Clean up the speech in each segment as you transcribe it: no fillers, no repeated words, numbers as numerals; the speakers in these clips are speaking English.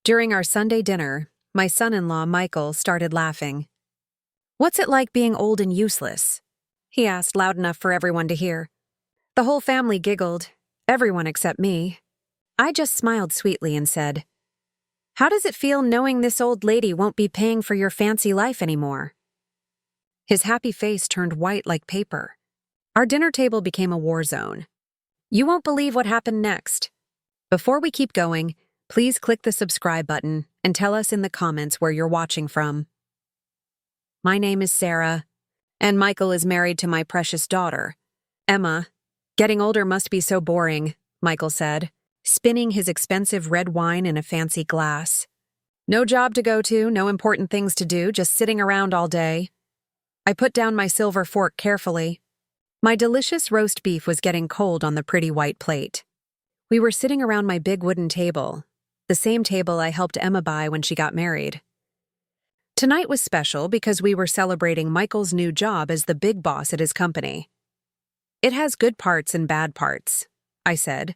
During our Sunday dinner, my son-in-law Michael started laughing. "What's it like being old and useless?" he asked loud enough for everyone to hear. The whole family giggled, everyone except me. I just smiled sweetly and said, "How does it feel knowing this old lady won't be paying for your fancy life anymore?" His happy face turned white like paper. Our dinner table became a war zone. You won't believe what happened next. Before we keep going, please click the subscribe button and tell us in the comments where you're watching from. My name is Sarah, and Michael is married to my precious daughter, Emma. "Getting older must be so boring," Michael said, spinning his expensive red wine in a fancy glass. "No job to go to, no important things to do, just sitting around all day." I put down my silver fork carefully. My delicious roast beef was getting cold on the pretty white plate. We were sitting around my big wooden table, the same table I helped Emma buy when she got married. Tonight was special because we were celebrating Michael's new job as the big boss at his company. "It has good parts and bad parts," I said,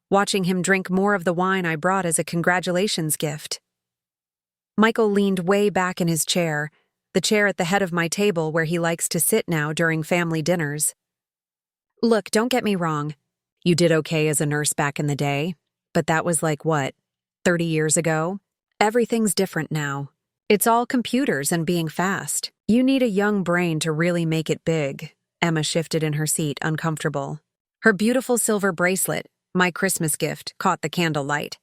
watching him drink more of the wine I brought as a congratulations gift. Michael leaned way back in his chair, the chair at the head of my table where he likes to sit now during family dinners. "Look, don't get me wrong. You did okay as a nurse back in the day, but that was like, what, 30 years ago? Everything's different now. It's all computers and being fast. You need a young brain to really make it big." Emma shifted in her seat, uncomfortable. Her beautiful silver bracelet, my Christmas gift, caught the candlelight.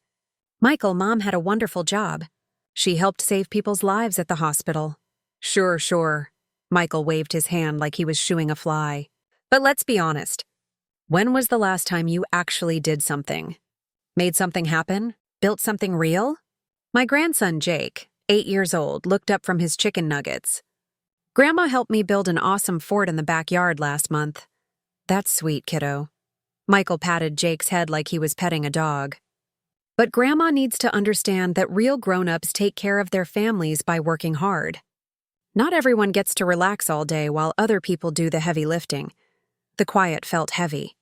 "Michael, Mom had a wonderful job. She helped save people's lives at the hospital." Sure. Michael waved his hand like he was shooing a fly. "But let's be honest. When was the last time you actually did something? Made something happen? Built something real?" My grandson, Jake, 8 years old, looked up from his chicken nuggets. "Grandma helped me build an awesome fort in the backyard last month." "That's sweet, kiddo." Michael patted Jake's head like he was petting a dog. "But Grandma needs to understand that real grown-ups take care of their families by working hard. Not everyone gets to relax all day while other people do the heavy lifting." The quiet felt heavy.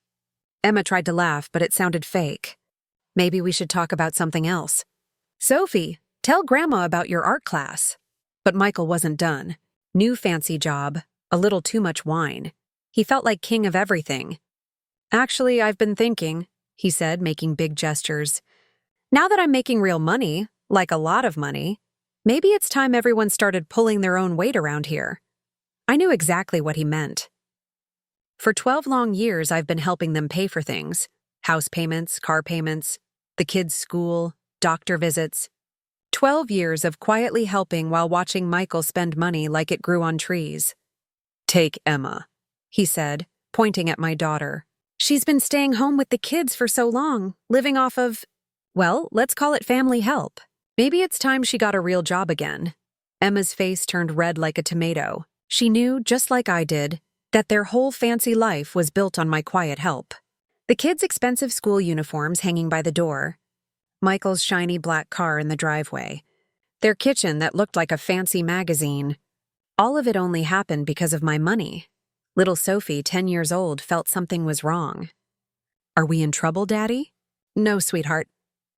Emma tried to laugh, but it sounded fake. "Maybe we should talk about something else. Sophie, tell Grandma about your art class." But Michael wasn't done. New fancy job, a little too much wine. He felt like king of everything. "Actually, I've been thinking," he said, making big gestures. "Now that I'm making real money, like a lot of money, maybe it's time everyone started pulling their own weight around here." I knew exactly what he meant. For 12 long years, I've been helping them pay for things. House payments, car payments, the kids' school, doctor visits. 12 years of quietly helping while watching Michael spend money like it grew on trees. "Take Emma," he said, pointing at my daughter. "She's been staying home with the kids for so long, living off of, well, let's call it family help. Maybe it's time she got a real job again." Emma's face turned red like a tomato. She knew, just like I did, that their whole fancy life was built on my quiet help. The kids' expensive school uniforms hanging by the door, Michael's shiny black car in the driveway, their kitchen that looked like a fancy magazine. All of it only happened because of my money. Little Sophie, 10 years old, felt something was wrong. "Are we in trouble, Daddy?" "No, sweetheart.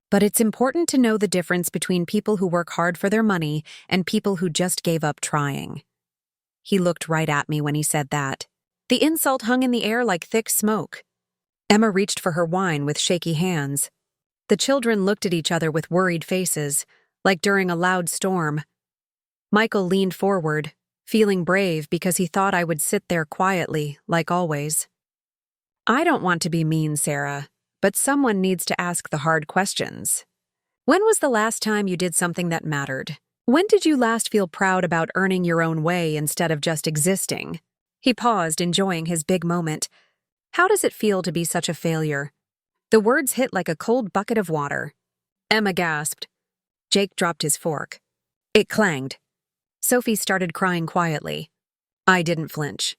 But it's important to know the difference between people who work hard for their money and people who just gave up trying." He looked right at me when he said that. The insult hung in the air like thick smoke. Emma reached for her wine with shaky hands. The children looked at each other with worried faces, like during a loud storm. Michael leaned forward, feeling brave because he thought I would sit there quietly, like always. "I don't want to be mean, Sarah, but someone needs to ask the hard questions. When was the last time you did something that mattered? When did you last feel proud about earning your own way instead of just existing?" He paused, enjoying his big moment. "How does it feel to be such a failure?" The words hit like a cold bucket of water. Emma gasped. Jake dropped his fork. It clanged. Sophie started crying quietly. I didn't flinch.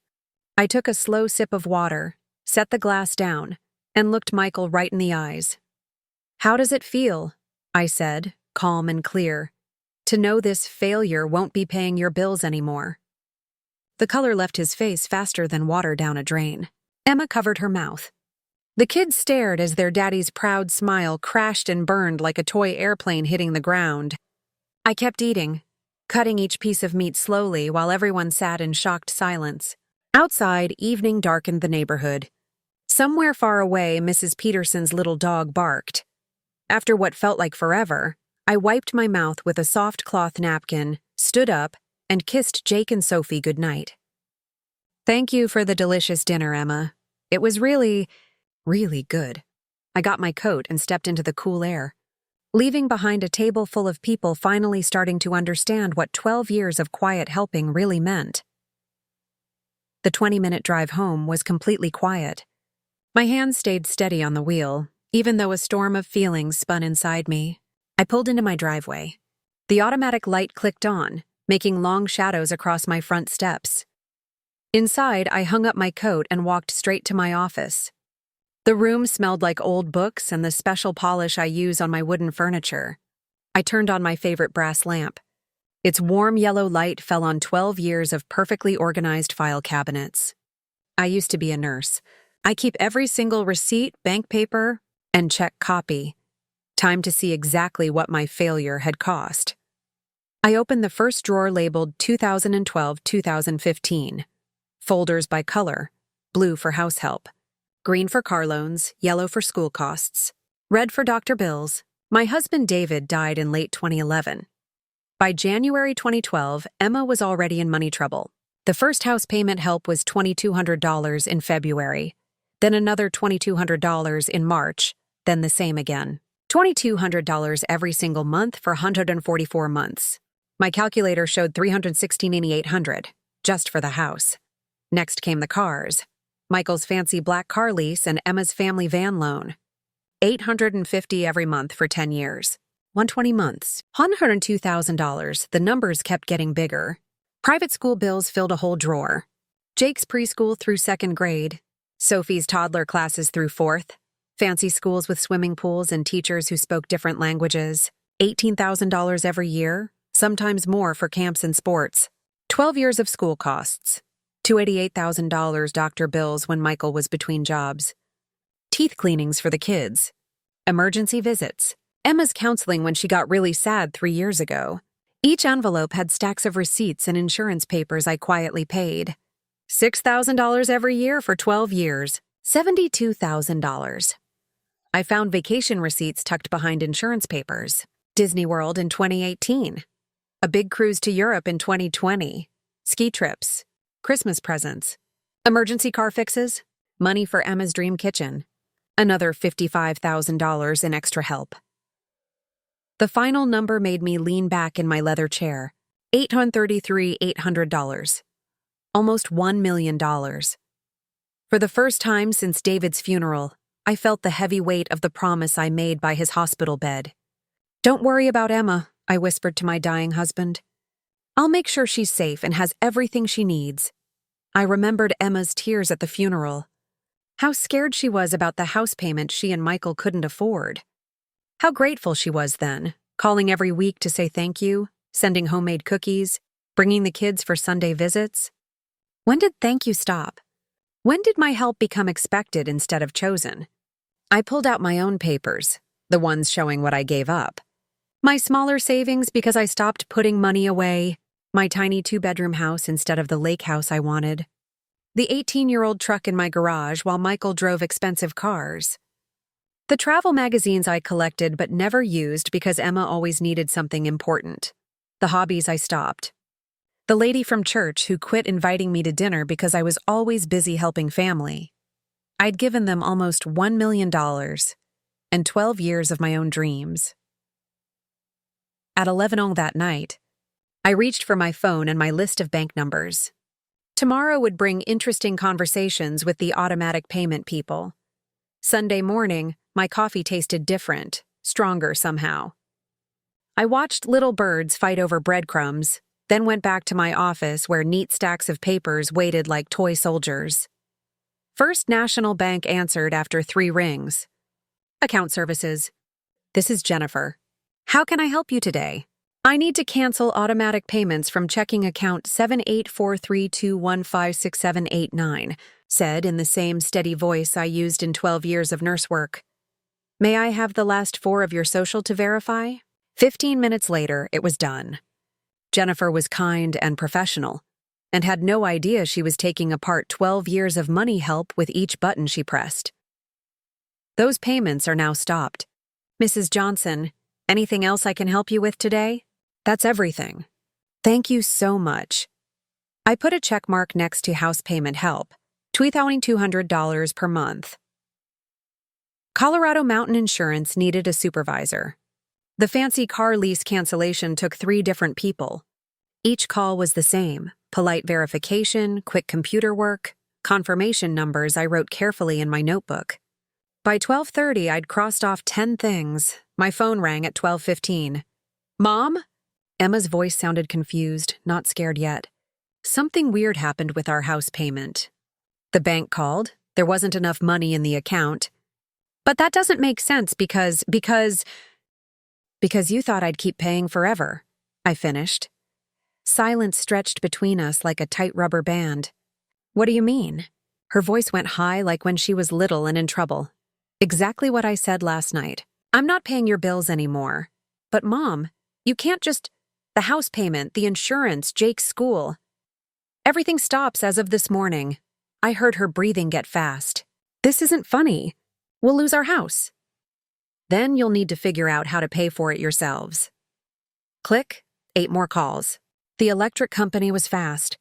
I took a slow sip of water, set the glass down, and looked Michael right in the eyes. "How does it feel?" I said, calm and clear. "To know this failure won't be paying your bills anymore." The color left his face faster than water down a drain. Emma covered her mouth. The kids stared as their daddy's proud smile crashed and burned like a toy airplane hitting the ground. I kept eating, cutting each piece of meat slowly while everyone sat in shocked silence. Outside, evening darkened the neighborhood. Somewhere far away, Mrs. Peterson's little dog barked. After what felt like forever, I wiped my mouth with a soft cloth napkin, stood up, and kissed Jake and Sophie goodnight. Thank you for the delicious dinner, Emma. It was really good. I got my coat and stepped into the cool air, leaving behind a table full of people finally starting to understand what 12 years of quiet helping really meant. The 20-minute drive home was completely quiet. My hands stayed steady on the wheel, even though a storm of feelings spun inside me. I pulled into my driveway. The automatic light clicked on, making long shadows across my front steps. Inside, I hung up my coat and walked straight to my office. The room smelled like old books and the special polish I use on my wooden furniture. I turned on my favorite brass lamp. Its warm yellow light fell on 12 years of perfectly organized file cabinets. I used to be a nurse. I keep every single receipt, bank paper, and check copy. Time to see exactly what my failure had cost. I opened the first drawer labeled 2012-2015. Folders by color: blue for house help, green for car loans, yellow for school costs, red for doctor bills. My husband David died in late 2011. By January 2012, Emma was already in money trouble. The first house payment help was $2,200 in February, then another $2,200 in March, then the same again. $2,200 every single month for 144 months. My calculator showed $316,800, just for the house. Next came the cars. Michael's fancy black car lease and Emma's family van loan. $850 every month for 10 years. 120 months. $102,000. The numbers kept getting bigger. Private school bills filled a whole drawer. Jake's preschool through 2nd grade. Sophie's toddler classes through 4th. Fancy schools with swimming pools and teachers who spoke different languages. $18,000 every year, sometimes more for camps and sports. 12 years of school costs. $288,000 doctor bills when Michael was between jobs. Teeth cleanings for the kids. Emergency visits. Emma's counseling when she got really sad 3 years ago. Each envelope had stacks of receipts and insurance papers I quietly paid. $6,000 every year for 12 years. $72,000. I found vacation receipts tucked behind insurance papers. Disney World in 2018. A big cruise to Europe in 2020. Ski trips. Christmas presents. Emergency car fixes. Money for Emma's dream kitchen. Another $55,000 in extra help. The final number made me lean back in my leather chair. $833,800. Almost $1 million. For the first time since David's funeral, I felt the heavy weight of the promise I made by his hospital bed. Don't worry about Emma, I whispered to my dying husband. I'll make sure she's safe and has everything she needs. I remembered Emma's tears at the funeral. How scared she was about the house payment she and Michael couldn't afford. How grateful she was then, calling every week to say thank you, sending homemade cookies, bringing the kids for Sunday visits. When did thank you stop? When did my help become expected instead of chosen? I pulled out my own papers, the ones showing what I gave up. My smaller savings because I stopped putting money away, my tiny 2-bedroom house instead of the lake house I wanted, the 18-year-old truck in my garage while Michael drove expensive cars, the travel magazines I collected but never used because Emma always needed something important, the hobbies I stopped, the lady from church who quit inviting me to dinner because I was always busy helping family. I'd given them almost $1 million and 12 years of my own dreams. At 11:00 that night, I reached for my phone and my list of bank numbers. Tomorrow would bring interesting conversations with the automatic payment people. Sunday morning, my coffee tasted different, stronger somehow. I watched little birds fight over breadcrumbs, then went back to my office where neat stacks of papers waited like toy soldiers. First National Bank answered after 3 rings. Account services. This is Jennifer. How can I help you today? I need to cancel automatic payments from checking account 784321567889. said in the same steady voice I used in 12 years of nurse work. May I have the last 4 of your social to verify? 15 minutes later, it was done. Jennifer was kind and professional, and had no idea she was taking apart 12 years of money help with each button she pressed. Those payments are now stopped. Mrs. Johnson, anything else I can help you with today? That's everything. Thank you so much. I put a check mark next to house payment help, $2,200 per month. Colorado Mountain Insurance needed a supervisor. The fancy car lease cancellation took 3 different people. Each call was the same: polite verification, quick computer work, confirmation numbers I wrote carefully in my notebook. By 12:30, I'd crossed off 10 things. My phone rang at 12:15. Mom? Emma's voice sounded confused, not scared yet. Something weird happened with our house payment. The bank called. There wasn't enough money in the account. But that doesn't make sense because you thought I'd keep paying forever, I finished. Silence stretched between us like a tight rubber band. What do you mean? Her voice went high like when she was little and in trouble. Exactly what I said last night. I'm not paying your bills anymore. But Mom, you can't just... The house payment, the insurance, Jake's school. Everything stops as of this morning. I heard her breathing get fast. This isn't funny. We'll lose our house. Then you'll need to figure out how to pay for it yourselves. Click, 8 more calls. The electric company was fast.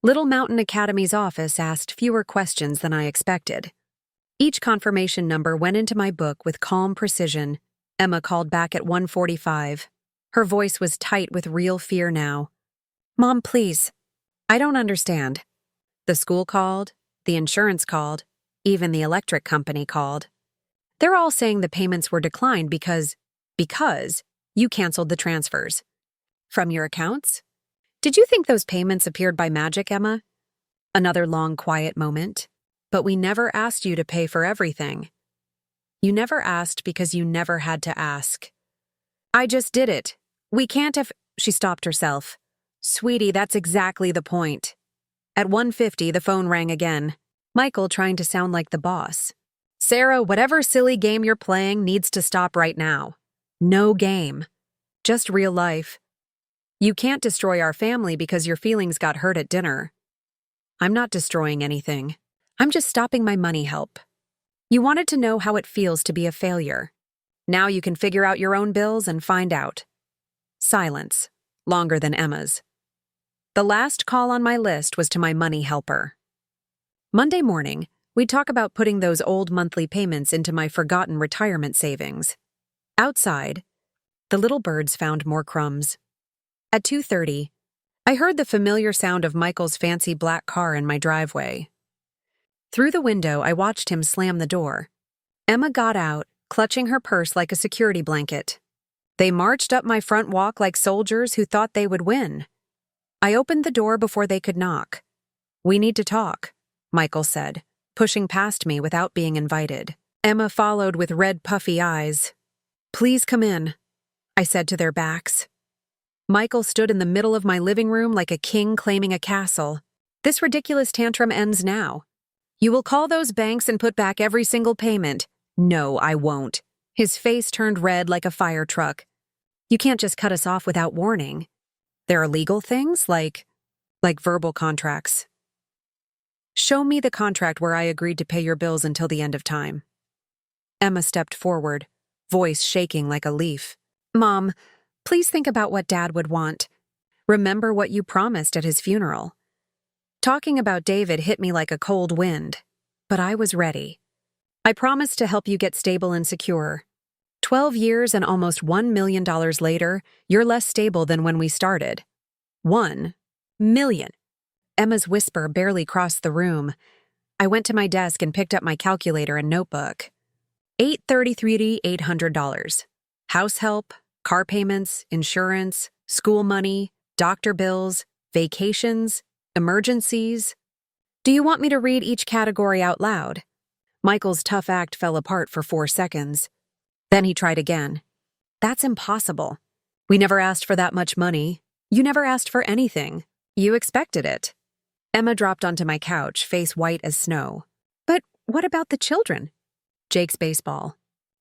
Little Mountain Academy's office asked fewer questions than I expected. Each confirmation number went into my book with calm precision. Emma called back at 1:45. Her voice was tight with real fear now. Mom, please. I don't understand. The school called, the insurance called, even the electric company called. They're all saying the payments were declined because you canceled the transfers. From your accounts? Did you think those payments appeared by magic, Emma? Another long, quiet moment. But we never asked you to pay for everything. You never asked because you never had to ask. I just did it. We can't have... She stopped herself. Sweetie, that's exactly the point. At 1:50, the phone rang again. Michael trying to sound like the boss. Sarah, whatever silly game you're playing needs to stop right now. No game. Just real life. You can't destroy our family because your feelings got hurt at dinner. I'm not destroying anything. I'm just stopping my money help. You wanted to know how it feels to be a failure. Now you can figure out your own bills and find out. Silence, longer than Emma's. The last call on my list was to my money helper. Monday morning, we'd talk about putting those old monthly payments into my forgotten retirement savings. Outside, the little birds found more crumbs. At 2:30, I heard the familiar sound of Michael's fancy black car in my driveway. Through the window, I watched him slam the door. Emma got out, clutching her purse like a security blanket. They marched up my front walk like soldiers who thought they would win. I opened the door before they could knock. We need to talk, Michael said, pushing past me without being invited. Emma followed with red, puffy eyes. Please come in, I said to their backs. Michael stood in the middle of my living room like a king claiming a castle. This ridiculous tantrum ends now. You will call those banks and put back every single payment. No, I won't. His face turned red like a fire truck. You can't just cut us off without warning. There are legal things like verbal contracts. Show me the contract where I agreed to pay your bills until the end of time. Emma stepped forward, voice shaking like a leaf. Mom, please think about what Dad would want. Remember what you promised at his funeral. Talking about David hit me like a cold wind, but I was ready. I promised to help you get stable and secure. 12 years and almost $1 million later, you're less stable than when we started. 1 million. Emma's whisper barely crossed the room. I went to my desk and picked up my calculator and notebook. $833,800. House help, car payments, insurance, school money, doctor bills, vacations, emergencies. Do you want me to read each category out loud? Michael's tough act fell apart for 4 seconds. Then he tried again. That's impossible. We never asked for that much money. You never asked for anything. You expected it. Emma dropped onto my couch, face white as snow. But what about the children? Jake's baseball.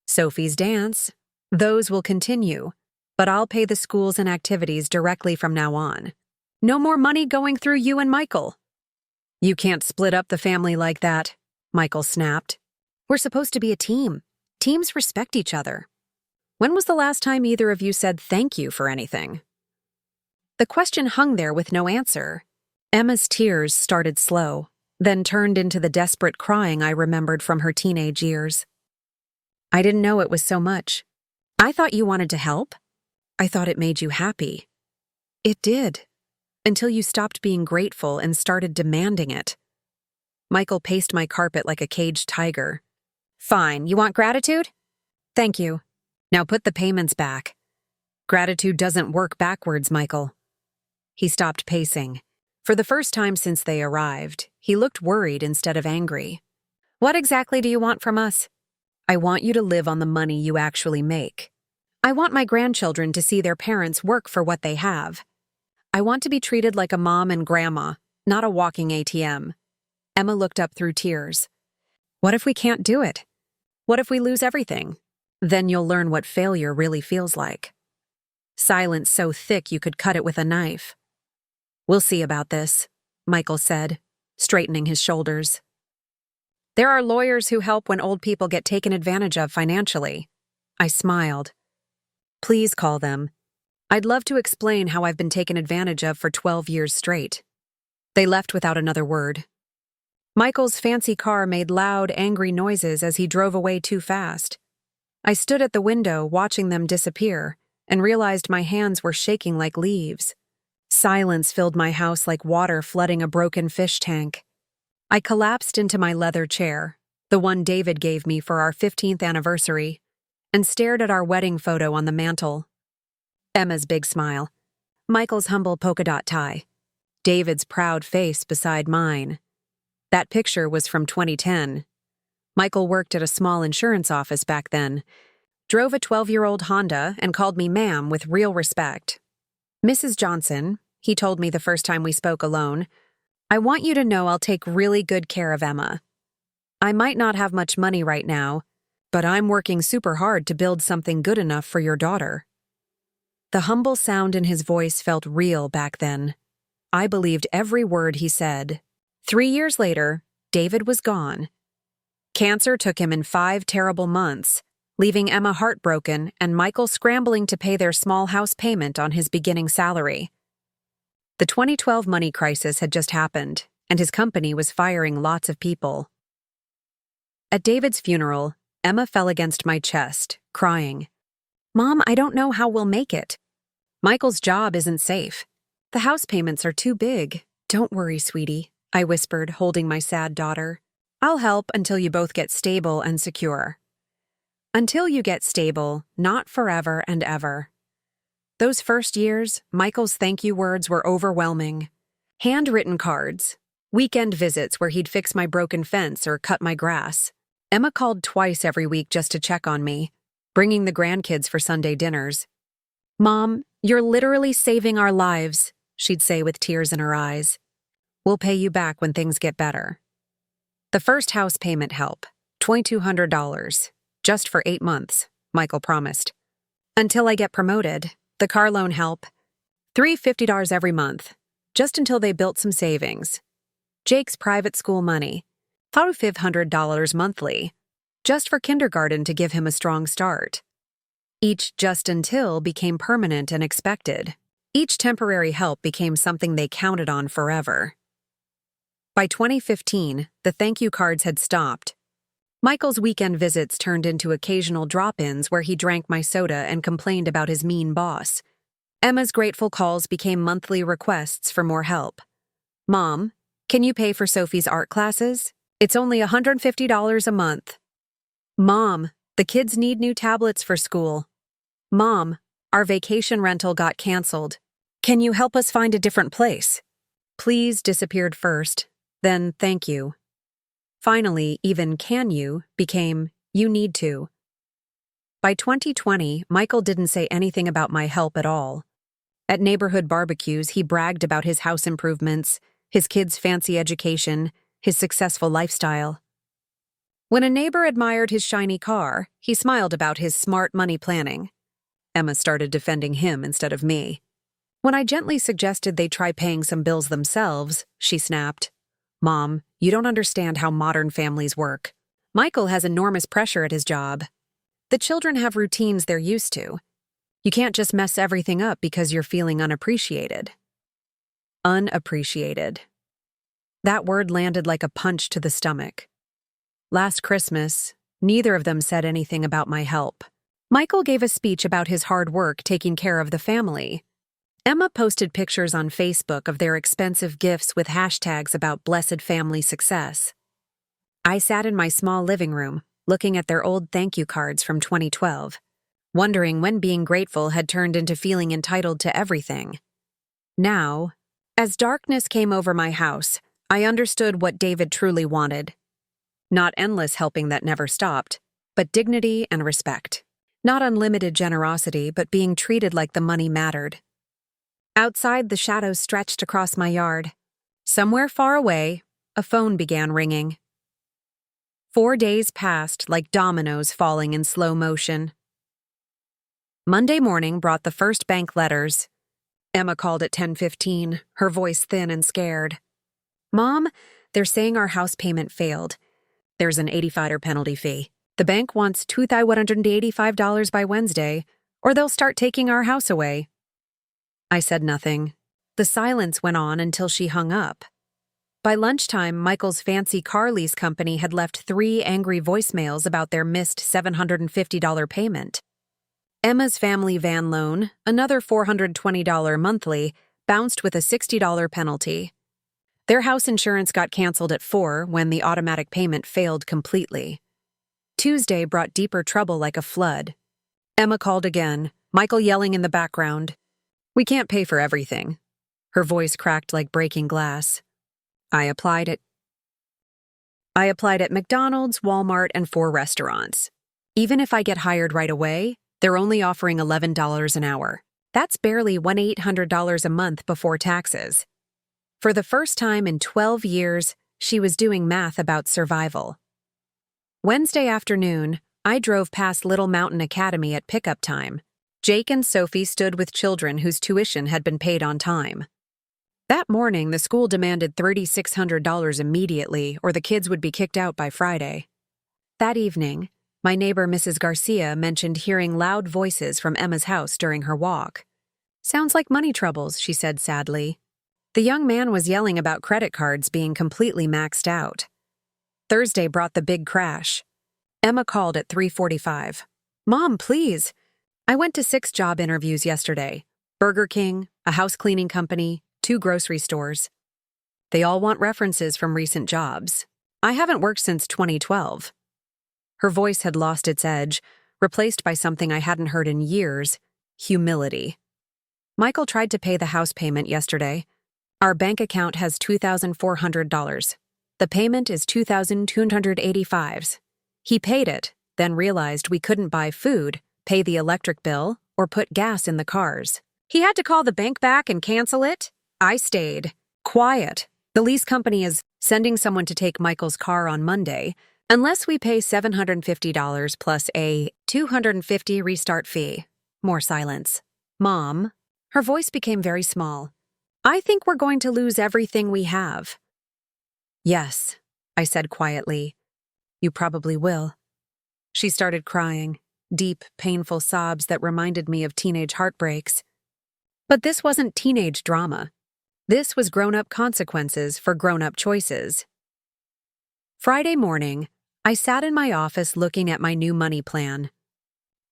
Sophie's dance. Those will continue, but I'll pay the schools and activities directly from now on. No more money going through you and Michael. You can't split up the family like that, Michael snapped. We're supposed to be a team. Teams respect each other. When was the last time either of you said thank you for anything? The question hung there with no answer. Emma's tears started slow, then turned into the desperate crying I remembered from her teenage years. I didn't know it was so much. I thought you wanted to help. I thought it made you happy. It did, until you stopped being grateful and started demanding it. Michael paced my carpet like a caged tiger. Fine, you want gratitude? Thank you. Now put the payments back. Gratitude doesn't work backwards, Michael. He stopped pacing. For the first time since they arrived, he looked worried instead of angry. What exactly do you want from us? I want you to live on the money you actually make. I want my grandchildren to see their parents work for what they have. I want to be treated like a mom and grandma, not a walking ATM. Emma looked up through tears. What if we can't do it? What if we lose everything? Then you'll learn what failure really feels like. Silence so thick you could cut it with a knife. We'll see about this, Michael said, straightening his shoulders. There are lawyers who help when old people get taken advantage of financially. I smiled. Please call them. I'd love to explain how I've been taken advantage of for 12 years straight. They left without another word. Michael's fancy car made loud, angry noises as he drove away too fast. I stood at the window watching them disappear and realized my hands were shaking like leaves. Silence filled my house like water flooding a broken fish tank. I collapsed into my leather chair, the one David gave me for our 15th anniversary, and stared at our wedding photo on the mantel. Emma's big smile. Michael's humble polka dot tie. David's proud face beside mine. That picture was from 2010. Michael worked at a small insurance office back then, drove a 12-year-old Honda, and called me ma'am with real respect. Mrs. Johnson, he told me the first time we spoke alone, I want you to know I'll take really good care of Emma. I might not have much money right now, but I'm working super hard to build something good enough for your daughter. The humble sound in his voice felt real back then. I believed every word he said. 3 years later, David was gone. Cancer took him in 5 terrible months, leaving Emma heartbroken and Michael scrambling to pay their small house payment on his beginning salary. The 2012 money crisis had just happened, and his company was firing lots of people. At David's funeral, Emma fell against my chest, crying. Mom, I don't know how we'll make it. Michael's job isn't safe. The house payments are too big. Don't worry, sweetie, I whispered, holding my sad daughter. I'll help until you both get stable and secure. Until you get stable, not forever and ever. Those first years, Michael's thank you words were overwhelming. Handwritten cards, weekend visits where he'd fix my broken fence or cut my grass. Emma called twice every week just to check on me, bringing the grandkids for Sunday dinners. Mom, you're literally saving our lives, she'd say with tears in her eyes. We'll pay you back when things get better. The first house payment help, $2,200, just for 8 months, Michael promised. Until I get promoted, the car loan help, $350 every month, just until they built some savings. Jake's private school money, $500 monthly, just for kindergarten to give him a strong start. Each just until became permanent and expected. Each temporary help became something they counted on forever. By 2015, the thank you cards had stopped. Michael's weekend visits turned into occasional drop-ins where he drank my soda and complained about his mean boss. Emma's grateful calls became monthly requests for more help. Mom, can you pay for Sophie's art classes? It's only $150 a month. Mom, the kids need new tablets for school. Mom, our vacation rental got canceled. Can you help us find a different place? Please disappeared first, then thank you. Finally, even can you became you need to. By 2020, Michael didn't say anything about my help at all. At neighborhood barbecues, he bragged about his house improvements, his kids' fancy education, his successful lifestyle. When a neighbor admired his shiny car, he smiled about his smart money planning. Emma started defending him instead of me. When I gently suggested they try paying some bills themselves, she snapped, "Mom, you don't understand how modern families work. Michael has enormous pressure at his job. The children have routines they're used to. You can't just mess everything up because you're feeling unappreciated." Unappreciated. That word landed like a punch to the stomach. Last Christmas, neither of them said anything about my help. Michael gave a speech about his hard work taking care of the family. Emma posted pictures on Facebook of their expensive gifts with hashtags about blessed family success. I sat in my small living room, looking at their old thank you cards from 2012, wondering when being grateful had turned into feeling entitled to everything. Now, as darkness came over my house, I understood what David truly wanted. Not endless helping that never stopped, but dignity and respect. Not unlimited generosity, but being treated like the money mattered. Outside, the shadows stretched across my yard. Somewhere far away, a phone began ringing. 4 days passed like dominoes falling in slow motion. Monday morning brought the first bank letters. Emma called at 10:15, her voice thin and scared. "Mom, they're saying our house payment failed. There's an $85 penalty fee. The bank wants $2,185 by Wednesday, or they'll start taking our house away." I said nothing. The silence went on until she hung up. By lunchtime, Michael's fancy car lease company had left 3 angry voicemails about their missed $750 payment. Emma's family van loan, another $420 monthly, bounced with a $60 penalty. Their house insurance got canceled at 4 when the automatic payment failed completely. Tuesday brought deeper trouble like a flood. Emma called again, Michael yelling in the background. "We can't pay for everything." Her voice cracked like breaking glass. I applied at McDonald's, Walmart, and 4 restaurants. Even if I get hired right away, they're only offering $11 an hour. That's barely $1,800 a month before taxes. For the first time in 12 years, she was doing math about survival. Wednesday afternoon, I drove past Little Mountain Academy at pickup time. Jake and Sophie stood with children whose tuition had been paid on time. That morning, the school demanded $3,600 immediately, or the kids would be kicked out by Friday. That evening, my neighbor Mrs. Garcia mentioned hearing loud voices from Emma's house during her walk. "Sounds like money troubles," she said sadly. The young man was yelling about credit cards being completely maxed out. Thursday brought the big crash. Emma called at 3:45. "Mom, please. I went to 6 job interviews yesterday. Burger King, a house cleaning company, 2 grocery stores. They all want references from recent jobs. I haven't worked since 2012. Her voice had lost its edge, replaced by something I hadn't heard in years, humility. Michael tried to pay the house payment yesterday. Our bank account has $2,400. The payment is $2,285. He paid it, then realized we couldn't buy food, pay the electric bill, or put gas in the cars. He had to call the bank back and cancel it. I stayed. Quiet. The lease company is sending someone to take Michael's car on Monday, unless we pay $750 plus a $250 restart fee. More silence. "Mom." Her voice became very small. "I think we're going to lose everything we have." "Yes," I said quietly. "You probably will." She started crying, deep, painful sobs that reminded me of teenage heartbreaks. But this wasn't teenage drama. This was grown-up consequences for grown-up choices. Friday morning, I sat in my office looking at my new money plan.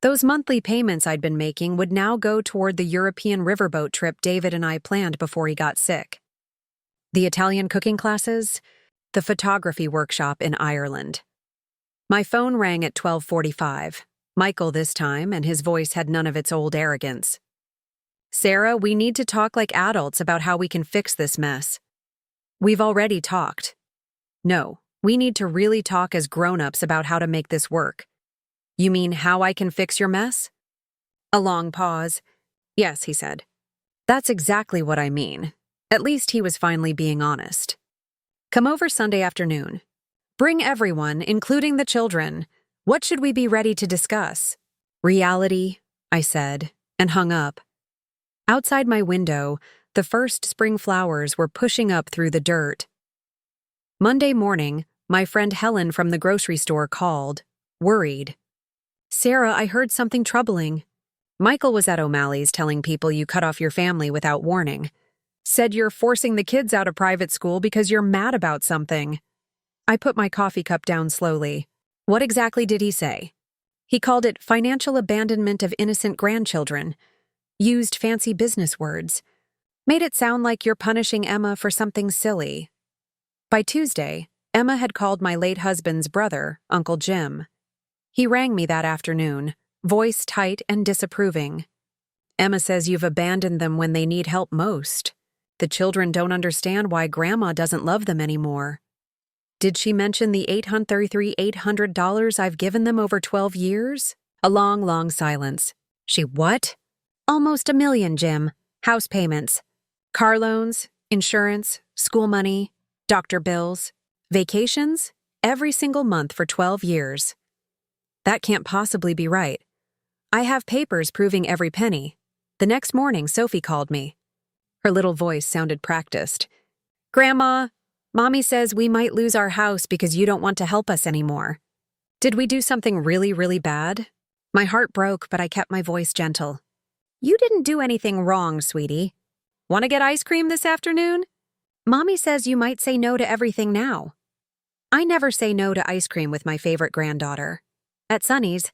Those monthly payments I'd been making would now go toward the European riverboat trip David and I planned before he got sick. The Italian cooking classes, the photography workshop in Ireland. My phone rang at 12:45. Michael this time, and his voice had none of its old arrogance. "Sarah, we need to talk like adults about how we can fix this mess." "We've already talked." "No, we need to really talk as grown-ups about how to make this work." "You mean how I can fix your mess?" A long pause. "Yes," he said. "That's exactly what I mean. At least he was finally being honest. Come over Sunday afternoon. Bring everyone, including the children. What should we be ready to discuss? Reality, I said, and hung up. Outside my window, the first spring flowers were pushing up through the dirt. Monday morning, my friend Helen from the grocery store called, worried. Sarah, I heard something troubling. Michael was at O'Malley's telling people you cut off your family without warning. Said you're forcing the kids out of private school because you're mad about something. I put my coffee cup down slowly. What exactly did he say? He called it financial abandonment of innocent grandchildren. Used fancy business words. Made it sound like you're punishing Emma for something silly. By Tuesday, Emma had called my late husband's brother, Uncle Jim. He rang me that afternoon, voice tight and disapproving. Emma says you've abandoned them when they need help most. The children don't understand why Grandma doesn't love them anymore. Did she mention the $833,800 I've given them over 12 years? A long silence. She what? Almost $1 million, Jim. House payments. Car loans, insurance, school money, doctor bills, vacations, every single month for 12 years. That can't possibly be right. I have papers proving every penny. The next morning, Sophie called me. Her little voice sounded practiced. Grandma, Mommy says we might lose our house because you don't want to help us anymore. Did we do something really bad? My heart broke, but I kept my voice gentle. You didn't do anything wrong, sweetie. Want to get ice cream this afternoon? Mommy says you might say no to everything now. I never say no to ice cream with my favorite granddaughter. At Sunny's,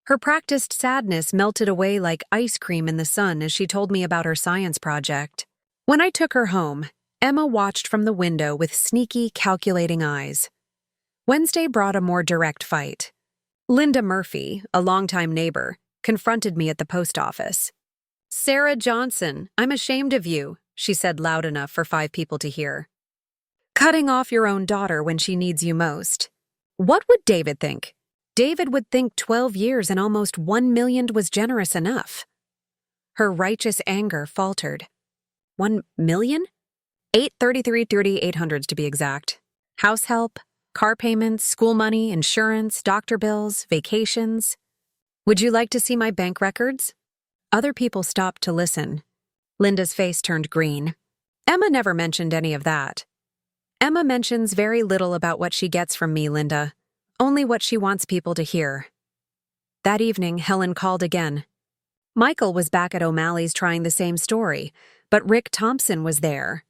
her practiced sadness melted away like ice cream in the sun as she told me about her science project. When I took her home, Emma watched from the window with sneaky, calculating eyes. Wednesday brought a more direct fight. Linda Murphy, a longtime neighbor, confronted me at the post office. Sarah Johnson, I'm ashamed of you, she said loud enough for 5 people to hear. Cutting off your own daughter when she needs you most. What would David think? David would think 12 years and almost $1 million was generous enough. Her righteous anger faltered. $1 million? $833,800 to be exact. House help, car payments, school money, insurance, doctor bills, vacations. Would you like to see my bank records? Other people stopped to listen. Linda's face turned green. Emma never mentioned any of that. Emma mentions very little about what she gets from me, Linda. Only what she wants people to hear. That evening, Helen called again. Michael was back at O'Malley's trying the same story, but Rick Thompson was there.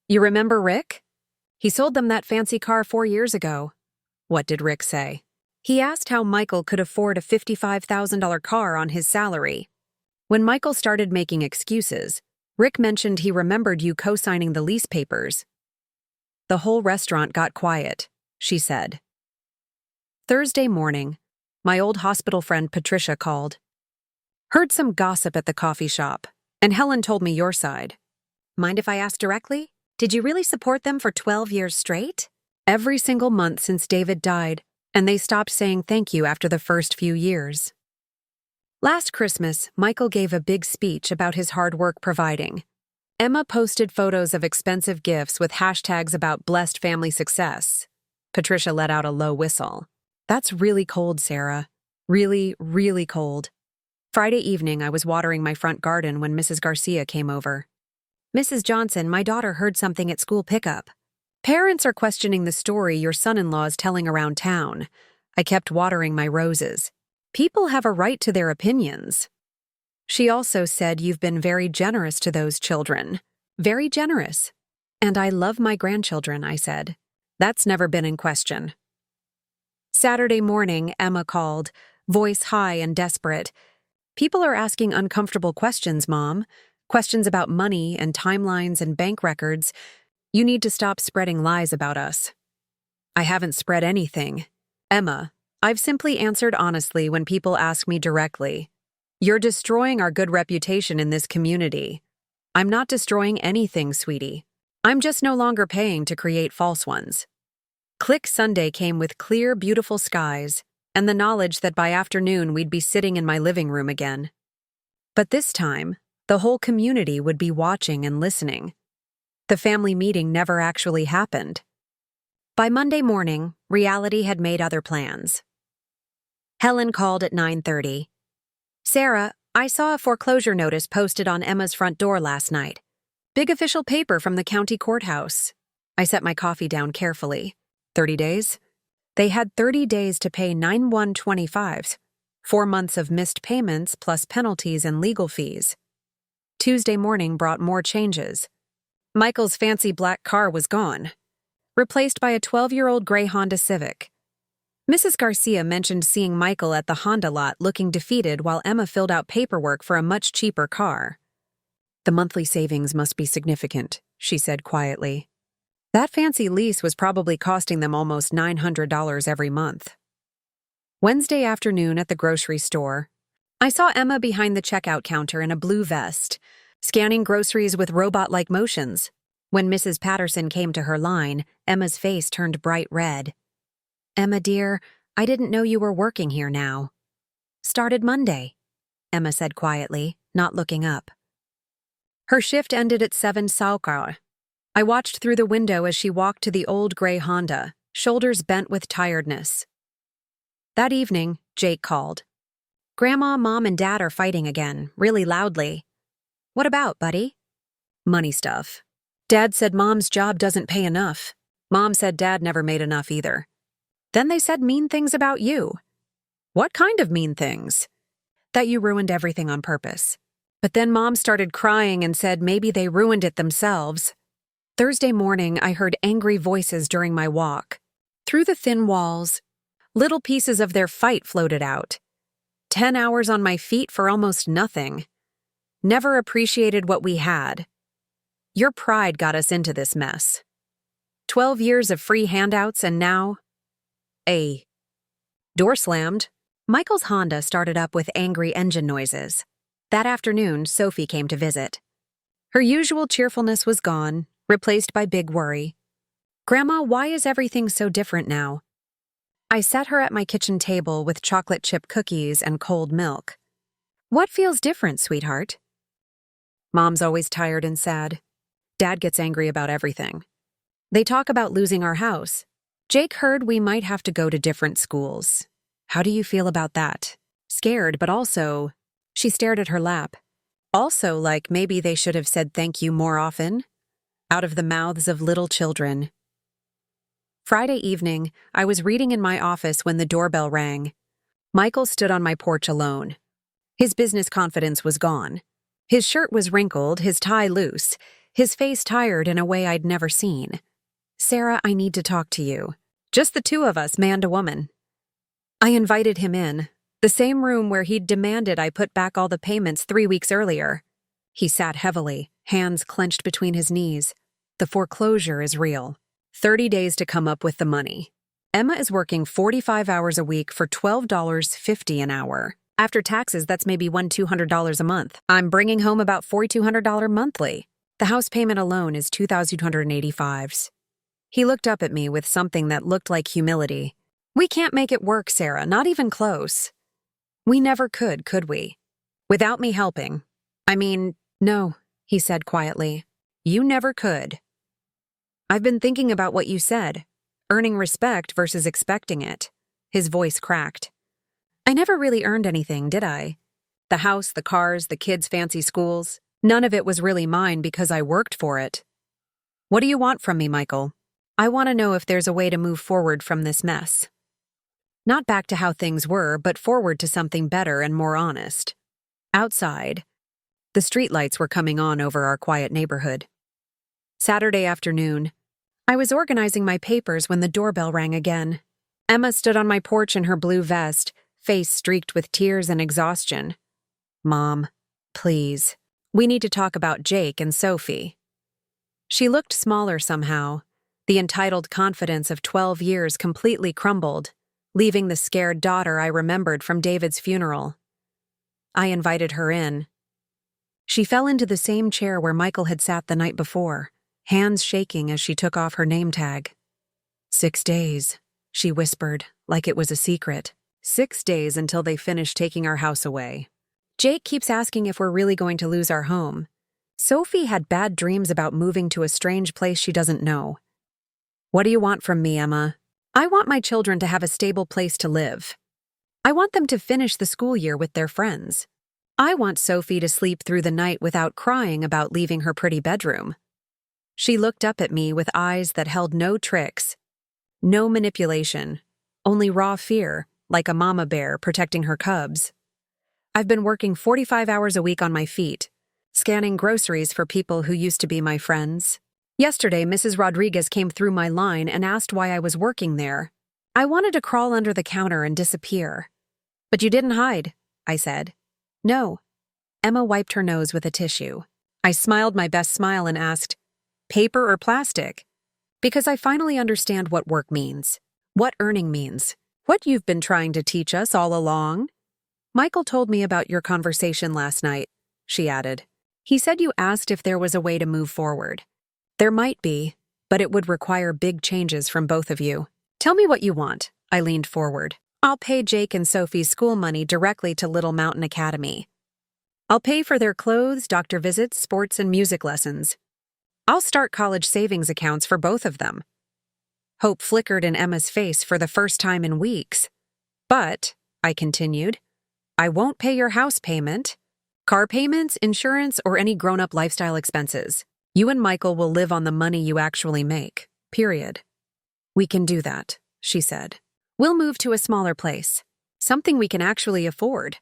You remember Rick? He sold them that fancy car 4 years ago. What did Rick say? He asked how Michael could afford a $55,000 car on his salary. When Michael started making excuses, Rick mentioned he remembered you co-signing the lease papers. The whole restaurant got quiet, she said. Thursday morning, my old hospital friend Patricia called. Heard some gossip at the coffee shop, and Helen told me your side. Mind if I ask directly? Did you really support them for 12 years straight? Every single month since David died, and they stopped saying thank you after the first few years. Last Christmas, Michael gave a big speech about his hard work providing. Emma posted photos of expensive gifts with hashtags about blessed family success. Patricia let out a low whistle. That's really cold, Sarah. Really cold. Friday evening, I was watering my front garden when Mrs. Garcia came over. Mrs. Johnson, my daughter heard something at school pickup. Parents are questioning the story your son-in-law is telling around town. I kept watering my roses. People have a right to their opinions. She also said you've been very generous to those children. Very generous. And I love my grandchildren, I said. That's never been in question. Saturday morning, Emma called, voice high and desperate. People are asking uncomfortable questions, Mom. Questions about money and timelines and bank records. You need to stop spreading lies about us. I haven't spread anything. Emma, I've simply answered honestly when people ask me directly. You're destroying our good reputation in this community. I'm not destroying anything, sweetie. I'm just no longer paying to create false ones. Click Sunday came with clear, beautiful skies and the knowledge that by afternoon we'd be sitting in my living room again. But this time, the whole community would be watching and listening. The family meeting never actually happened. By Monday morning, reality had made other plans. Helen called at 9:30. "Sarah, I saw a foreclosure notice posted on Emma's front door last night. Big official paper from the county courthouse." I set my coffee down carefully. 30 days? They had 30 days to pay 9/1/25s, 4 months of missed payments plus penalties and legal fees. Tuesday morning brought more changes. Michael's fancy black car was gone, replaced by a 12-year-old gray Honda Civic. Mrs. Garcia mentioned seeing Michael at the Honda lot looking defeated while Emma filled out paperwork for a much cheaper car. "The monthly savings must be significant," she said quietly. That fancy lease was probably costing them almost $900 every month. Wednesday afternoon at the grocery store, I saw Emma behind the checkout counter in a blue vest, scanning groceries with robot-like motions. When Mrs. Patterson came to her line, Emma's face turned bright red. "Emma, dear, I didn't know you were working here now." "Started Monday," Emma said quietly, not looking up. Her shift ended at 7 Saukaur. I watched through the window as she walked to the old gray Honda, shoulders bent with tiredness. That evening, Jake called. "Grandma, Mom, and Dad are fighting again, really loudly." "What about, buddy?" "Money stuff. Dad said Mom's job doesn't pay enough. Mom said Dad never made enough either. Then they said mean things about you." "What kind of mean things?" "That you ruined everything on purpose. But then Mom started crying and said maybe they ruined it themselves." Thursday morning, I heard angry voices during my walk. Through the thin walls, little pieces of their fight floated out. 10 hours on my feet for almost nothing. Never appreciated what we had. Your pride got us into this mess. 12 years of free handouts and now... A door slammed. Michael's Honda started up with angry engine noises. That afternoon, Sophie came to visit. Her usual cheerfulness was gone, replaced by big worry. "Grandma, why is everything so different now?" I sat her at my kitchen table with chocolate chip cookies and cold milk. "What feels different, sweetheart?" "Mom's always tired and sad. Dad gets angry about everything. They talk about losing our house. Jake heard we might have to go to different schools. How do you feel about that?" Scared, but also... She stared at her lap. "Also, like maybe they should have said thank you more often? Out of the mouths of little children." Friday evening, I was reading in my office when the doorbell rang. Michael stood on my porch alone. His business confidence was gone. His shirt was wrinkled, his tie loose, his face tired in a way I'd never seen. "Sarah, I need to talk to you. Just the two of us, man to woman." I invited him in, the same room where he'd demanded I put back all the payments 3 weeks earlier. He sat heavily, hands clenched between his knees. "The foreclosure is real. 30 days to come up with the money. Emma is working 45 hours a week for $12.50 an hour. After taxes, that's maybe $200 a month. I'm bringing home about $4,200 monthly. The house payment alone is $2,285. He looked up at me with something that looked like humility. "We can't make it work, Sarah, not even close." "We never could we? Without me helping." "I mean, no," he said quietly. "You never could." "I've been thinking about what you said. Earning respect versus expecting it." His voice cracked. "I never really earned anything, did I? The house, the cars, the kids' fancy schools. None of it was really mine because I worked for it. What do you want from me, Michael? I want to know if there's a way to move forward from this mess. Not back to how things were, but forward to something better and more honest." Outside, the streetlights were coming on over our quiet neighborhood. Saturday afternoon, I was organizing my papers when the doorbell rang again. Emma stood on my porch in her blue vest, face streaked with tears and exhaustion. "Mom, please, we need to talk about Jake and Sophie." She looked smaller somehow. The entitled confidence of 12 years completely crumbled, leaving the scared daughter I remembered from David's funeral. I invited her in. She fell into the same chair where Michael had sat the night before, hands shaking as she took off her name tag. 6 days, she whispered, like it was a secret. 6 days until they finish taking our house away. Jake keeps asking if we're really going to lose our home. Sophie had bad dreams about moving to a strange place she doesn't know. What do you want from me, Emma? I want my children to have a stable place to live. I want them to finish the school year with their friends. I want Sophie to sleep through the night without crying about leaving her pretty bedroom. She looked up at me with eyes that held no tricks, no manipulation, only raw fear, like a mama bear protecting her cubs. I've been working 45 hours a week on my feet, scanning groceries for people who used to be my friends. Yesterday, Mrs. Rodriguez came through my line and asked why I was working there. I wanted to crawl under the counter and disappear. But you didn't hide, I said. No. Emma wiped her nose with a tissue. I smiled my best smile and asked, paper or plastic? Because I finally understand what work means, what earning means, what you've been trying to teach us all along. Michael told me about your conversation last night, she added. He said you asked if there was a way to move forward. There might be, but it would require big changes from both of you. Tell me what you want, I leaned forward. I'll pay Jake and Sophie's school money directly to Little Mountain Academy. I'll pay for their clothes, doctor visits, sports, and music lessons. I'll start college savings accounts for both of them. Hope flickered in Emma's face for the first time in weeks. But, I continued, I won't pay your house payment, car payments, insurance, or any grown-up lifestyle expenses. You and Michael will live on the money you actually make, period. We can do that, she said. We'll move to a smaller place, something we can actually afford.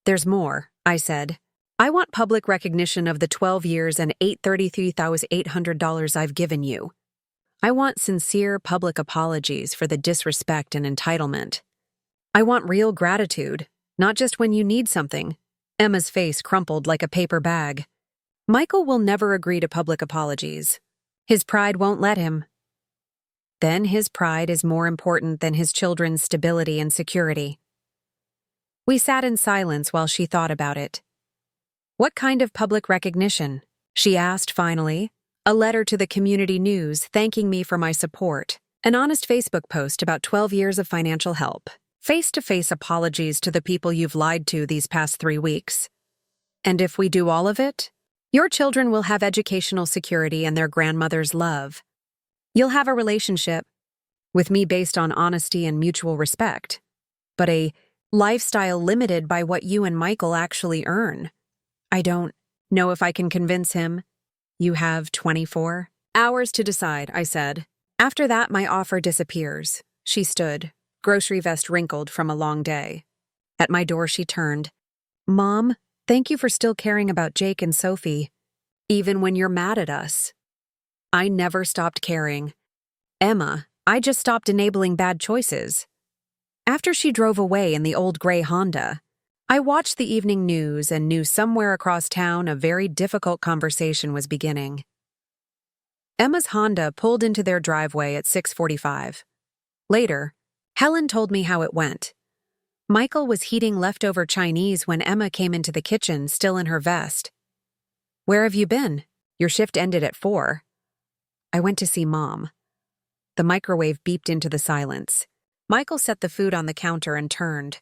There's more, I said. I want public recognition of the 12 years and $833,800 I've given you. I want sincere public apologies for the disrespect and entitlement. I want real gratitude, not just when you need something. Emma's face crumpled like a paper bag. Michael will never agree to public apologies. His pride won't let him. Then his pride is more important than his children's stability and security. We sat in silence while she thought about it. What kind of public recognition? She asked finally. A letter to the community news thanking me for my support. An honest Facebook post about 12 years of financial help. Face-to-face apologies to the people you've lied to these past 3 weeks. And if we do all of it, your children will have educational security and their grandmother's love. You'll have a relationship with me based on honesty and mutual respect, but a lifestyle limited by what you and Michael actually earn. I don't know if I can convince him. You have 24 hours to decide, I said. After that, my offer disappears. She stood, grocery vest wrinkled from a long day. At my door, she turned. Mom, thank you for still caring about Jake and Sophie, even when you're mad at us. I never stopped caring. Emma, I just stopped enabling bad choices. After she drove away in the old gray Honda, I watched the evening news and knew somewhere across town a very difficult conversation was beginning. Emma's Honda pulled into their driveway at 6:45. Later, Helen told me how it went. Michael was heating leftover Chinese when Emma came into the kitchen, still in her vest. Where have you been? Your shift ended at 4. I went to see Mom. The microwave beeped into the silence. Michael set the food on the counter and turned.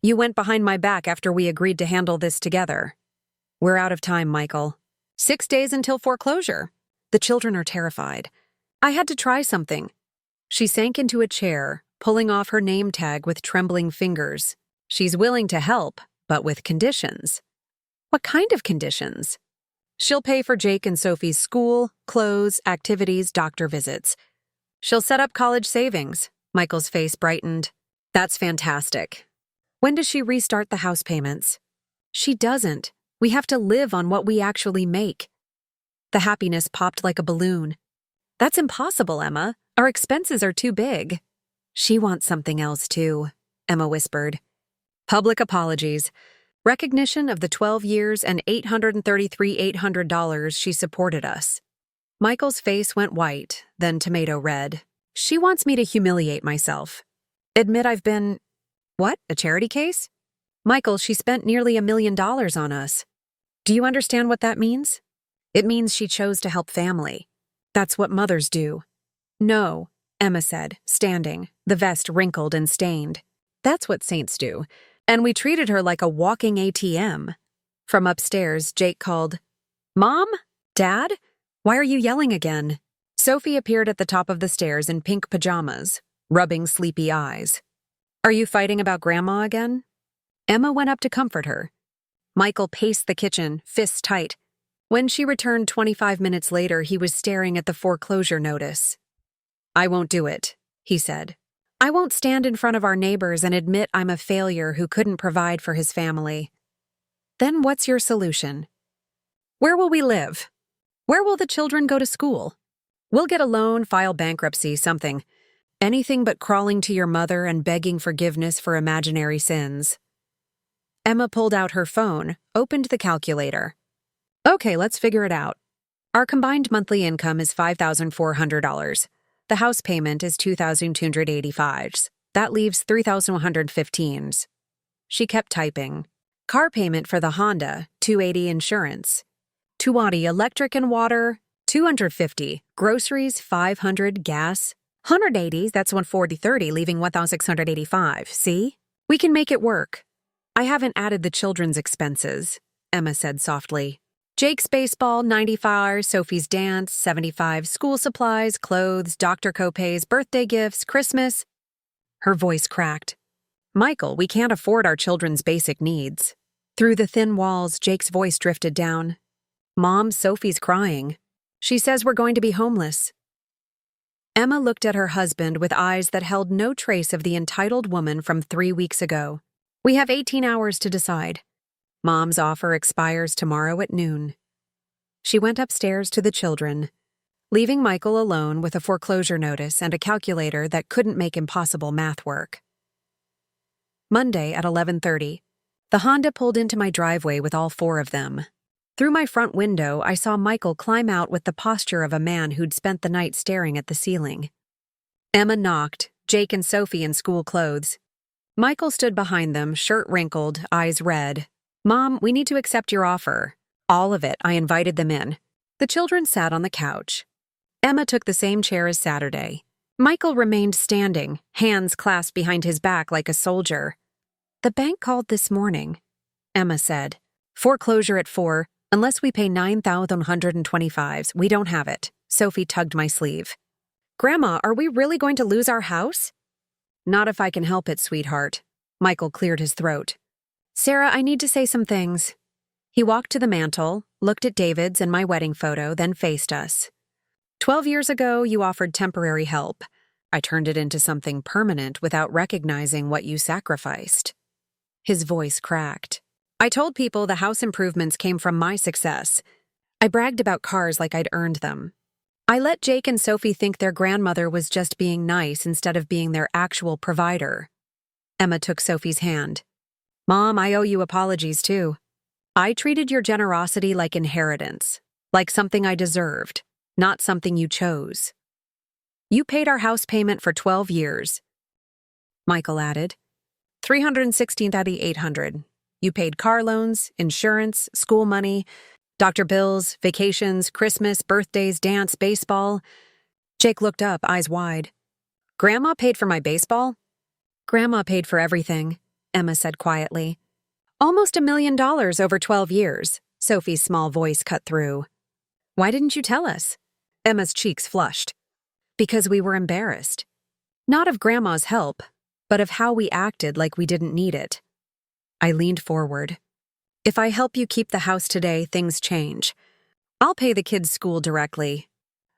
You went behind my back after we agreed to handle this together. We're out of time, Michael. 6 days until foreclosure. The children are terrified. I had to try something. She sank into a chair, pulling off her name tag with trembling fingers. She's willing to help, but with conditions. What kind of conditions? She'll pay for Jake and Sophie's school, clothes, activities, doctor visits. She'll set up college savings. Michael's face brightened. That's fantastic. When does she restart the house payments? She doesn't. We have to live on what we actually make. The happiness popped like a balloon. That's impossible, Emma. Our expenses are too big. She wants something else, too, Emma whispered. Public apologies. Recognition of the 12 years and $833,800 she supported us. Michael's face went white, then tomato red. She wants me to humiliate myself. Admit I've been... What, a charity case? Michael, she spent nearly $1 million on us. Do you understand what that means? It means she chose to help family. That's what mothers do. No, Emma said, standing, the vest wrinkled and stained. That's what saints do. And we treated her like a walking ATM. From upstairs, Jake called, Mom? Dad? Why are you yelling again? Sophie appeared at the top of the stairs in pink pajamas, rubbing sleepy eyes. Are you fighting about Grandma again? Emma went up to comfort her. Michael paced the kitchen, fists tight. When she returned 25 minutes later, he was staring at the foreclosure notice. I won't do it, he said. I won't stand in front of our neighbors and admit I'm a failure who couldn't provide for his family. Then what's your solution? Where will we live? Where will the children go to school? We'll get a loan, file bankruptcy, something. Anything but crawling to your mother and begging forgiveness for imaginary sins. Emma pulled out her phone, opened the calculator. Okay, let's figure it out. Our combined monthly income is $5,400. The house payment is $2,285. That leaves $3,115. She kept typing. Car payment for the Honda, $280 insurance. $280 electric and water, $250. Groceries, $500 gas. $180, that's $140.30, leaving $1,685. See? We can make it work. I haven't added the children's expenses, Emma said softly. Jake's baseball, $95, Sophie's dance, $75, school supplies, clothes, doctor copays, birthday gifts, Christmas. Her voice cracked. Michael, we can't afford our children's basic needs. Through the thin walls, Jake's voice drifted down. Mom, Sophie's crying. She says we're going to be homeless. Emma looked at her husband with eyes that held no trace of the entitled woman from 3 weeks ago. We have 18 hours to decide. Mom's offer expires tomorrow at noon. She went upstairs to the children, leaving Michael alone with a foreclosure notice and a calculator that couldn't make impossible math work. Monday at 11:30, the Honda pulled into my driveway with all 4 of them. Through my front window, I saw Michael climb out with the posture of a man who'd spent the night staring at the ceiling. Emma knocked, Jake and Sophie in school clothes. Michael stood behind them, shirt wrinkled, eyes red. Mom, we need to accept your offer. All of it. I invited them in. The children sat on the couch. Emma took the same chair as Saturday. Michael remained standing, hands clasped behind his back like a soldier. The bank called this morning, Emma said. Foreclosure at 4. Unless we pay $9,125, we don't have it. Sophie tugged my sleeve. Grandma, are we really going to lose our house? Not if I can help it, sweetheart. Michael cleared his throat. Sarah, I need to say some things. He walked to the mantel, looked at David's and my wedding photo, then faced us. 12 years ago, you offered temporary help. I turned it into something permanent without recognizing what you sacrificed. His voice cracked. I told people the house improvements came from my success. I bragged about cars like I'd earned them. I let Jake and Sophie think their grandmother was just being nice instead of being their actual provider. Emma took Sophie's hand. Mom, I owe you apologies too. I treated your generosity like inheritance, like something I deserved, not something you chose. You paid our house payment for 12 years. Michael added. $316,800. You paid car loans, insurance, school money, doctor bills, vacations, Christmas, birthdays, dance, baseball. Jake looked up, eyes wide. Grandma paid for my baseball? Grandma paid for everything, Emma said quietly. Almost $1 million over 12 years, Sophie's small voice cut through. Why didn't you tell us? Emma's cheeks flushed. Because we were embarrassed. Not of Grandma's help, but of how we acted like we didn't need it. I leaned forward. If I help you keep the house today, things change. I'll pay the kids' school directly.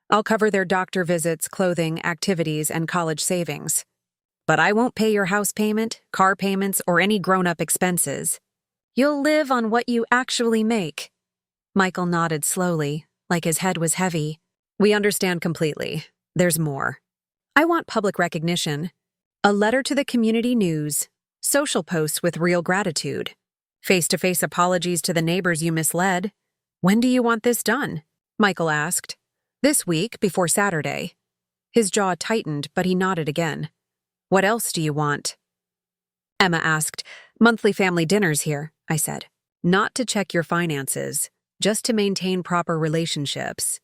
I'll cover their doctor visits, clothing, activities, and college savings. But I won't pay your house payment, car payments, or any grown-up expenses. You'll live on what you actually make. Michael nodded slowly, like his head was heavy. We understand completely. There's more. I want public recognition. A letter to the community news. Social posts with real gratitude. Face-to-face apologies to the neighbors you misled. When do you want this done? Michael asked. This week, before Saturday. His jaw tightened, but he nodded again. What else do you want? Emma asked. Monthly family dinners here, I said. Not to check your finances, just to maintain proper relationships.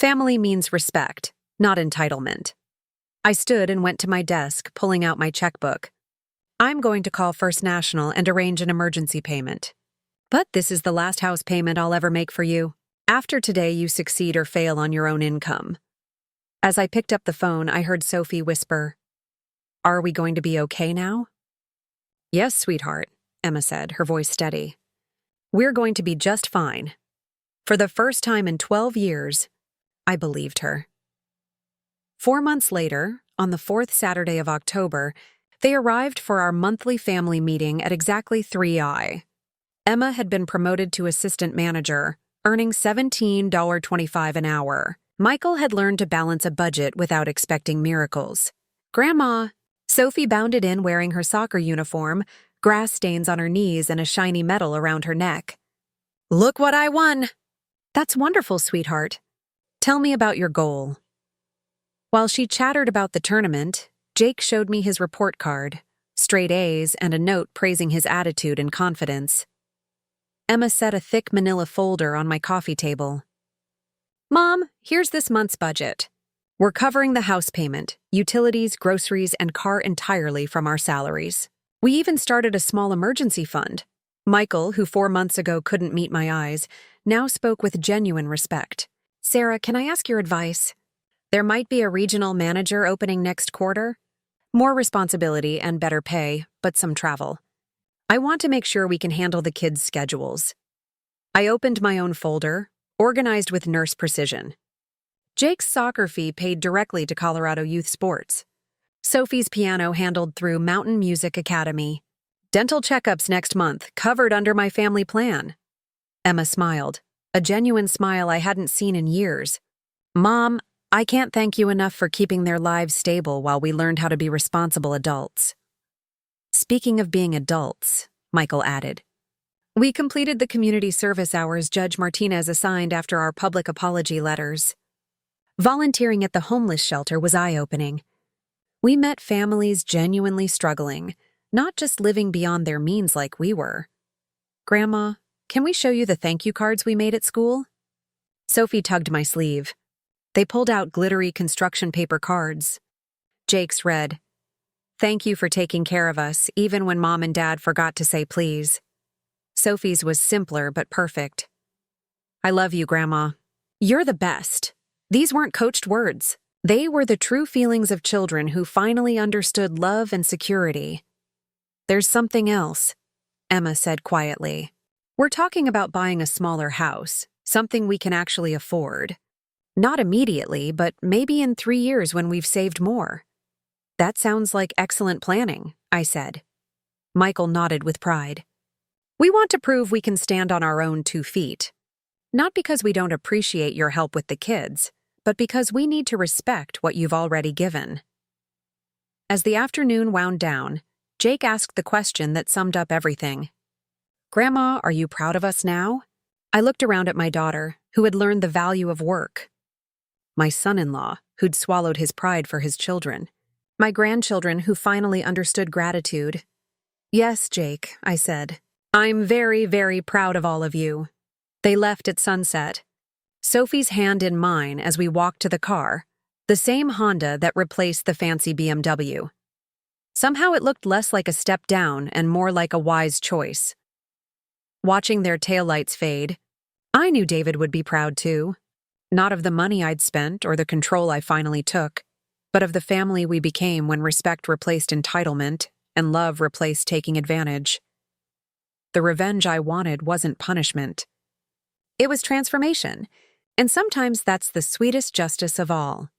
Family means respect, not entitlement. I stood and went to my desk, pulling out my checkbook. I'm going to call First National and arrange an emergency payment. But this is the last house payment I'll ever make for you. After today, you succeed or fail on your own income. As I picked up the phone, I heard Sophie whisper, "Are we going to be okay now?" "Yes, sweetheart," Emma said, her voice steady. "We're going to be just fine." For the first time in 12 years, I believed her. 4 months later, on the fourth Saturday of October, they arrived for our monthly family meeting at exactly 3i. Emma had been promoted to assistant manager, earning $17.25 an hour. Michael had learned to balance a budget without expecting miracles. "Grandma!" Sophie bounded in wearing her soccer uniform, grass stains on her knees and a shiny medal around her neck. "Look what I won!" "That's wonderful, sweetheart. Tell me about your goal." While she chattered about the tournament, Jake showed me his report card, straight A's and a note praising his attitude and confidence. Emma set a thick manila folder on my coffee table. "Mom, here's this month's budget. We're covering the house payment, utilities, groceries, and car entirely from our salaries. We even started a small emergency fund." Michael, who 4 months ago couldn't meet my eyes, now spoke with genuine respect. "Sarah, can I ask your advice? There might be a regional manager opening next quarter. More responsibility and better pay, but some travel. I want to make sure we can handle the kids' schedules." I opened my own folder, organized with nurse precision. Jake's soccer fee paid directly to Colorado Youth Sports. Sophie's piano handled through Mountain Music Academy. Dental checkups next month, covered under my family plan. Emma smiled, a genuine smile I hadn't seen in years. "Mom, I can't thank you enough for keeping their lives stable while we learned how to be responsible adults." "Speaking of being adults," Michael added, "we completed the community service hours Judge Martinez assigned after our public apology letters. Volunteering at the homeless shelter was eye-opening. We met families genuinely struggling, not just living beyond their means like we were. Grandma, can we show you the thank you cards we made at school?" Sophie tugged my sleeve. They pulled out glittery construction paper cards. Jake's read, "Thank you for taking care of us, even when Mom and Dad forgot to say please." Sophie's was simpler but perfect. "I love you, Grandma. You're the best." These weren't coached words. They were the true feelings of children who finally understood love and security. "There's something else," Emma said quietly. "We're talking about buying a smaller house, something we can actually afford. Not immediately, but maybe in 3 years when we've saved more." "That sounds like excellent planning," I said. Michael nodded with pride. "We want to prove we can stand on our own 2 feet. Not because we don't appreciate your help with the kids, but because we need to respect what you've already given." As the afternoon wound down, Jake asked the question that summed up everything. "Grandma, are you proud of us now?" I looked around at my daughter, who had learned the value of work. My son-in-law, who'd swallowed his pride for his children. My grandchildren, who finally understood gratitude. "Yes, Jake," I said. "I'm very, very proud of all of you." They left at sunset. Sophie's hand in mine as we walked to the car, the same Honda that replaced the fancy BMW. Somehow it looked less like a step down and more like a wise choice. Watching their taillights fade, I knew David would be proud too. Not of the money I'd spent or the control I finally took, but of the family we became when respect replaced entitlement and love replaced taking advantage. The revenge I wanted wasn't punishment. It was transformation, and sometimes that's the sweetest justice of all.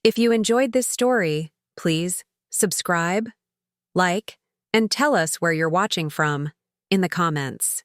If you enjoyed this story, please subscribe, like, and tell us where you're watching from in the comments.